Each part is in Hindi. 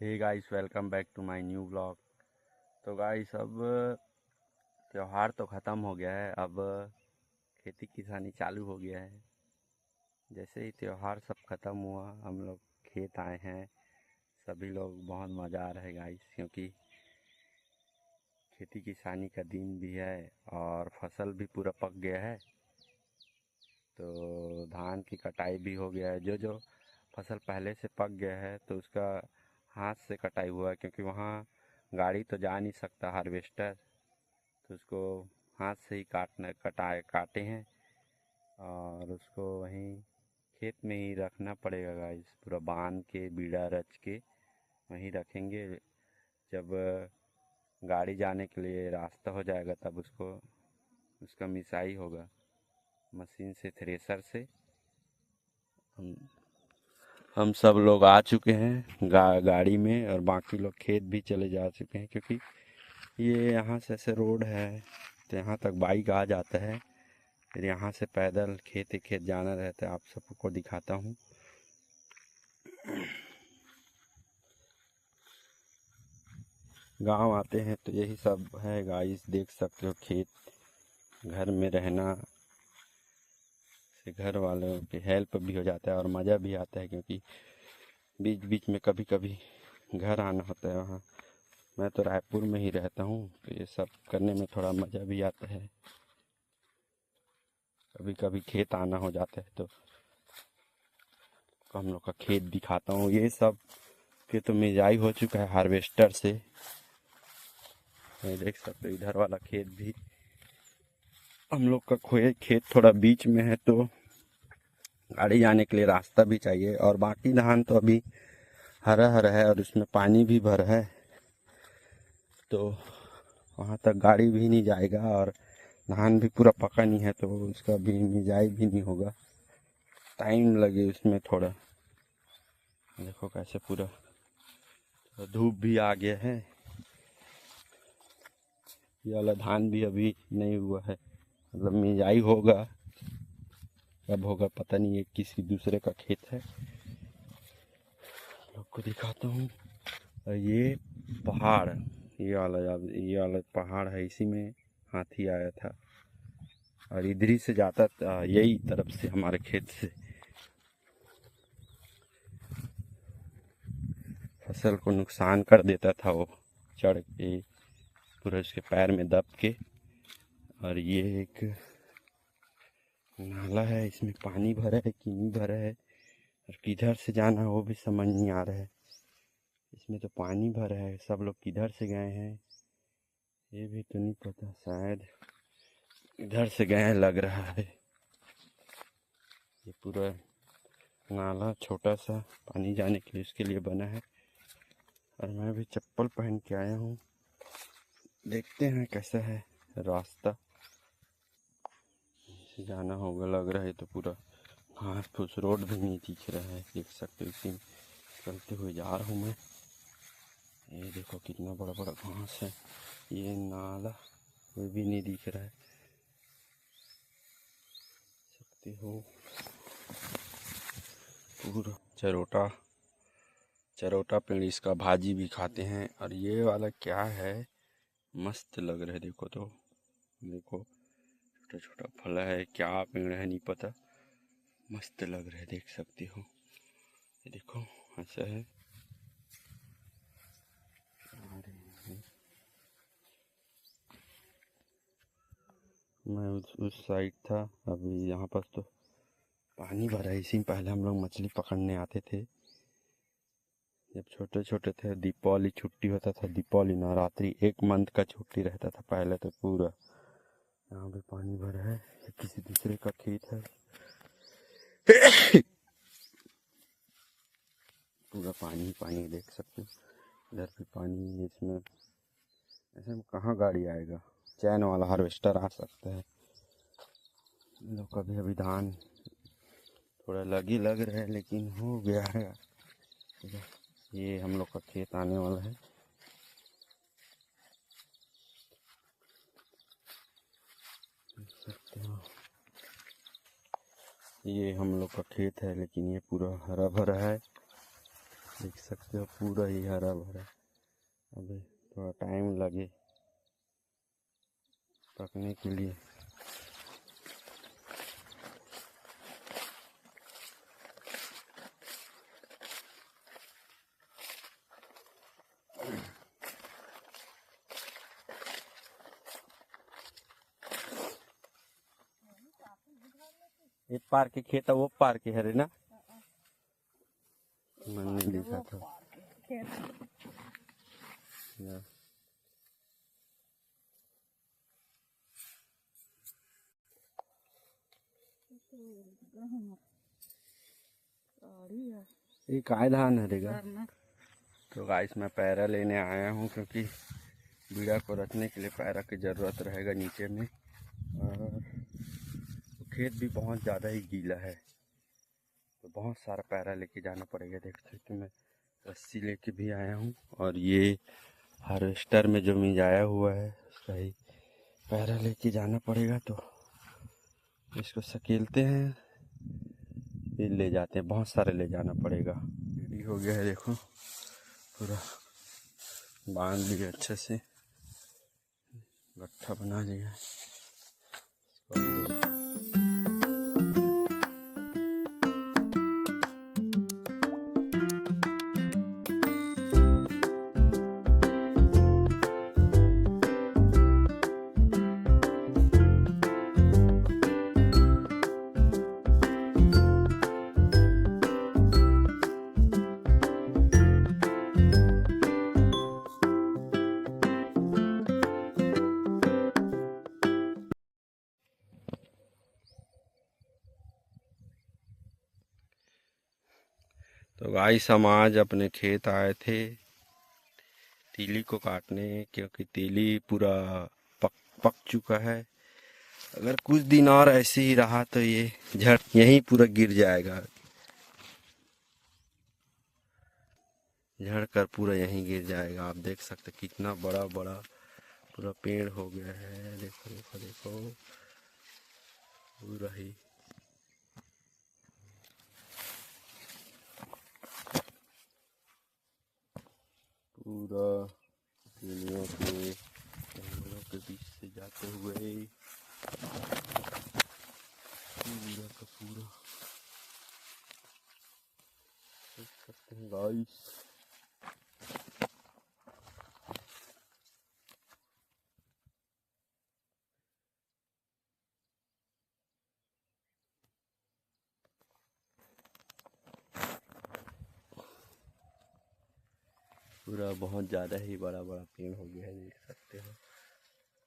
Hey guys, welcome back to my new blog. तो गाइस, अब त्यौहार तो ख़त्म हो गया है। अब खेती किसानी चालू हो गया है। जैसे ही त्यौहार सब ख़त्म हुआ, हम लोग खेत आए हैं। सभी लोग बहुत मज़ा आ रहा है गाइस, क्योंकि खेती किसानी का दिन भी है और फसल भी पूरा पक गया है। तो धान की कटाई भी हो गया है। जो जो फसल पहले से पक गया है तो उसका हाथ से कटाई हुआ है, क्योंकि वहाँ गाड़ी तो जा नहीं सकता, हार्वेस्टर। तो उसको हाथ से ही काटे हैं और उसको वहीं खेत में ही रखना पड़ेगा गाइस। पूरा बांध के बीड़ा रच के वहीं रखेंगे। जब गाड़ी जाने के लिए रास्ता हो जाएगा तब उसका मिसाई होगा मशीन से, थ्रेसर से। हम हम सब लोग आ चुके हैं गाड़ी में, और बाकी लोग खेत भी चले जा चुके हैं, क्योंकि ये यहाँ से ऐसे रोड है तो यहाँ तक बाइक आ जाता है। फिर यहाँ से पैदल खेत ही खेत जाना रहता है। आप सबको दिखाता हूँ। गांव आते हैं तो यही सब है गाइस, देख सकते हो। खेत घर में रहना से घर वालों की हेल्प भी हो जाता है और मज़ा भी आता है, क्योंकि बीच बीच में कभी कभी घर आना होता है। वहाँ मैं तो रायपुर में ही रहता हूँ, तो ये सब करने में थोड़ा मज़ा भी आता है। कभी कभी खेत आना हो जाता है तो हम लोग का खेत दिखाता हूँ। ये सब के तो मिजाई हो चुका है हार्वेस्टर से। ये देख सकते हो, इधर वाला खेत भी हम लोग का खेत थोड़ा बीच में है, तो गाड़ी जाने के लिए रास्ता भी चाहिए। और बाकी धान तो अभी हरा हरा है और उसमें पानी भी भरा है, तो वहाँ तक गाड़ी भी नहीं जाएगा। और धान भी पूरा पका नहीं है, तो उसका भी मिजाई भी नहीं होगा, टाइम लगे उसमें थोड़ा। देखो कैसे पूरा धूप भी आ गया है। ये वाला धान भी अभी नहीं हुआ है, मतलब मिजाई होगा। कब होगा पता नहीं, ये किसी दूसरे का खेत है। आपको दिखाता हूँ। और ये पहाड़, ये वाला पहाड़ है, इसी में हाथी आया था और इधर ही से जाता था, यही तरफ से हमारे खेत से फसल को नुकसान कर देता था वो, चढ़ के पूरा उसके पैर में दब के। और ये एक नाला है, इसमें पानी भरा है कि नहीं भरा है और किधर से जाना है वो भी समझ नहीं आ रहा है। इसमें तो पानी भरा है, सब लोग किधर से गए हैं ये भी तो नहीं पता। शायद इधर से गए हैं लग रहा है। ये पूरा नाला छोटा सा पानी जाने के लिए उसके लिए बना है। और मैं भी चप्पल पहन के आया हूँ, देखते हैं कैसा है रास्ता। जाना होगा लग रहा है। तो पूरा घास फूस रोड भी नहीं दिख रहा है, देख सकते हो। इसी में चलते हुए जा रहा हूँ मैं। ये देखो कितना बड़ा बड़ा घास है। ये नाला वो भी नहीं दिख रहा है, सकते हो। पूरा चरोटा पेड़, इसका भाजी भी खाते हैं। और ये वाला क्या है, मस्त लग रहा है। देखो तो, देखो छोटा छोटा फल है, क्या पेड़ है नहीं पता, मस्त लग रहा है, देख सकते हो। ये देखो ऐसा है। मैं उस साइड था, अभी यहाँ पर तो पानी भरा है। इसी में पहले हम लोग मछली पकड़ने आते थे जब छोटे छोटे थे। दीपावली छुट्टी होता था, दीपावली नवरात्रि, एक मंथ का छुट्टी रहता था पहले। तो पूरा यहाँ पे पानी भरा है। ये किसी दूसरे का खेत है। पूरा पानी पानी देख सकते हो। इधर भी पानी है। इसमें ऐसे में कहाँ गाड़ी आएगा, चैन वाला हार्वेस्टर आ सकता है। लोग का भी अभी धान थोड़ा लग रहा है, लेकिन हो गया है। ये हम लोग का खेत आने वाला है। सकते हो, ये हम लोग का खेत है, लेकिन ये पूरा हरा भरा है। देख सकते हो पूरा ही हरा भरा। अभी थोड़ा टाइम लगे पकने के लिए। एक पार के खेत वो पार के हरे ना, मन नहीं देखा था। ये काय धान हरेगा। तो गाइस मैं पैरा लेने आया हूँ क्योंकि बीड़ा को रखने के लिए पैरा की ज़रूरत रहेगा नीचे में। और खेत भी बहुत ज़्यादा ही गीला है तो बहुत सारा पैरा लेके जाना पड़ेगा। देख सकते मैं रस्सी लेके भी आया हूँ और ये हार्वेस्टर में जो मिंजाया हुआ है उसका ही पैरा लेके जाना पड़ेगा। तो इसको सकेलते हैं फिर ले जाते हैं, बहुत सारे ले जाना पड़ेगा। रेडी हो गया है, देखो पूरा बांध लिया अच्छे से, गट्ठा बना लिया है। तो गाइस हम आज अपने खेत आए थे तीली को काटने, क्योंकि तीली पूरा पक चुका है। अगर कुछ दिन और ऐसे ही रहा तो ये झड़ यहीं पूरा गिर जाएगा, झड़ कर पूरा यहीं गिर जाएगा। आप देख सकते कितना बड़ा बड़ा पूरा पेड़ हो गया है। देखो देखो देखो पूरा ही पूरा तीलियों के जंगलों के बीच से जाते हुए पूरा का पूरा देख सकते हैं गाइस। पूरा बहुत ज़्यादा ही बड़ा बड़ा पेड़ हो गया है, देख सकते हो।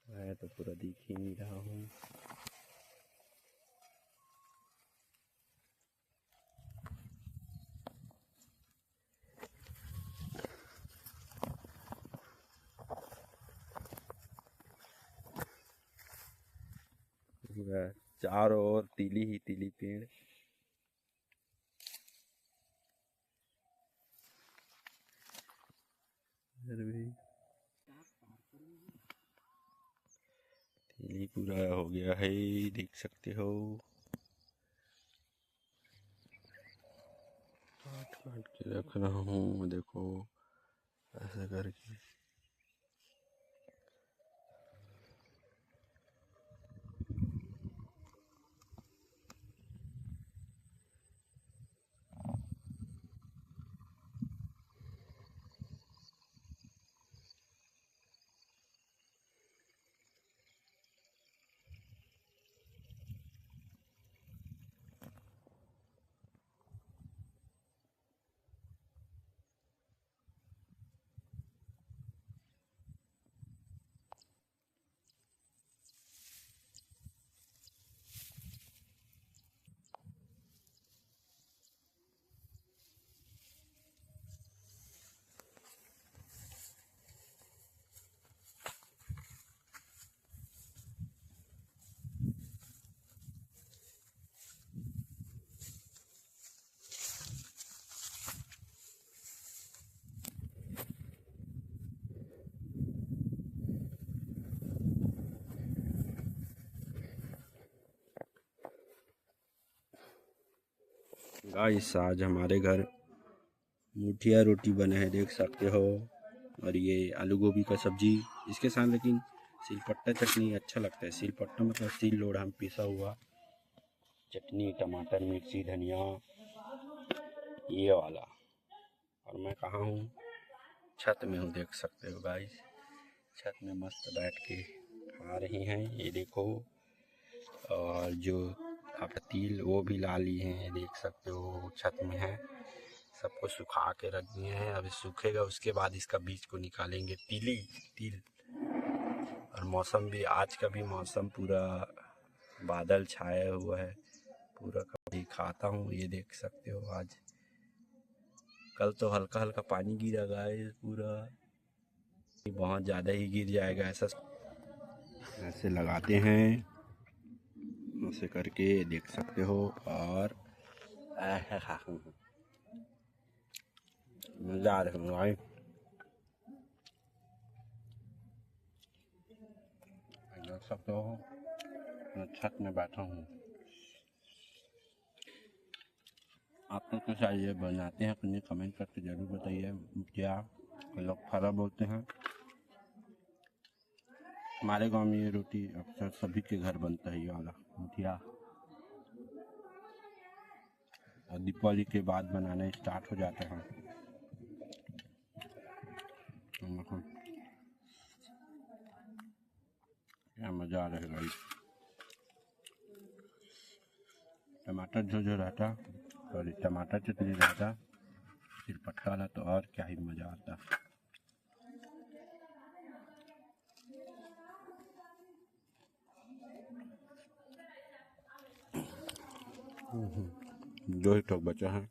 मैं तो पूरा दिख ही नहीं रहा हूँ। चारों ओर तीली ही तीली पेड़। तीली पूरा हो गया है, देख सकते हो। काट काट के रख रहा हूँ, देखो ऐसा करके। गाइस आज हमारे घर मुठिया रोटी बने हैं देख सकते हो। और ये आलू गोभी का सब्जी इसके साथ, लेकिन सिलपट्टा चटनी अच्छा लगता है। सिलपट्टा मतलब सिल लोढ़ा में पिसा हुआ चटनी, टमाटर, मिर्ची, धनिया, ये वाला। और मैं कहाँ हूँ? छत में हूँ, देख सकते हो गाइस। छत में मस्त बैठ के खा रही हैं, ये देखो। और जो तिल वो भी ला ली हैं, देख सकते हो छत में है। सबको सुखा के रख दिए हैं, अभी सूखेगा उसके बाद इसका बीज को निकालेंगे। तिल। और मौसम भी, आज का भी मौसम पूरा बादल छाया हुआ है पूरा। कभी खाता हूँ, ये देख सकते हो। आज कल तो हल्का हल्का पानी गिरा गाइस, पूरा बहुत ज़्यादा ही गिर जाएगा। ऐसे लगाते हैं, ऐसे करके देख सकते हो। और मज़ा आ रहा है भाई। देख सकते हो मैं छत में बैठा हूँ। आप लोग कैसे ये बनाते हैं अपने कमेंट करके ज़रूर बताइए। क्या लोग फरा बोलते हैं। हमारे गांव में ये रोटी अक्सर सभी के घर बनता है, ये वाला मुठिया। और दीपावली के बाद बनाने स्टार्ट हो जाते हैं। क्या मज़ा आ रहा है भाई। टमाटर जो रहता, सॉरी टमाटर चटनी रहता, सिलपट्टा वाला, तो और क्या ही मज़ा आता। जो ही टोक बचा है।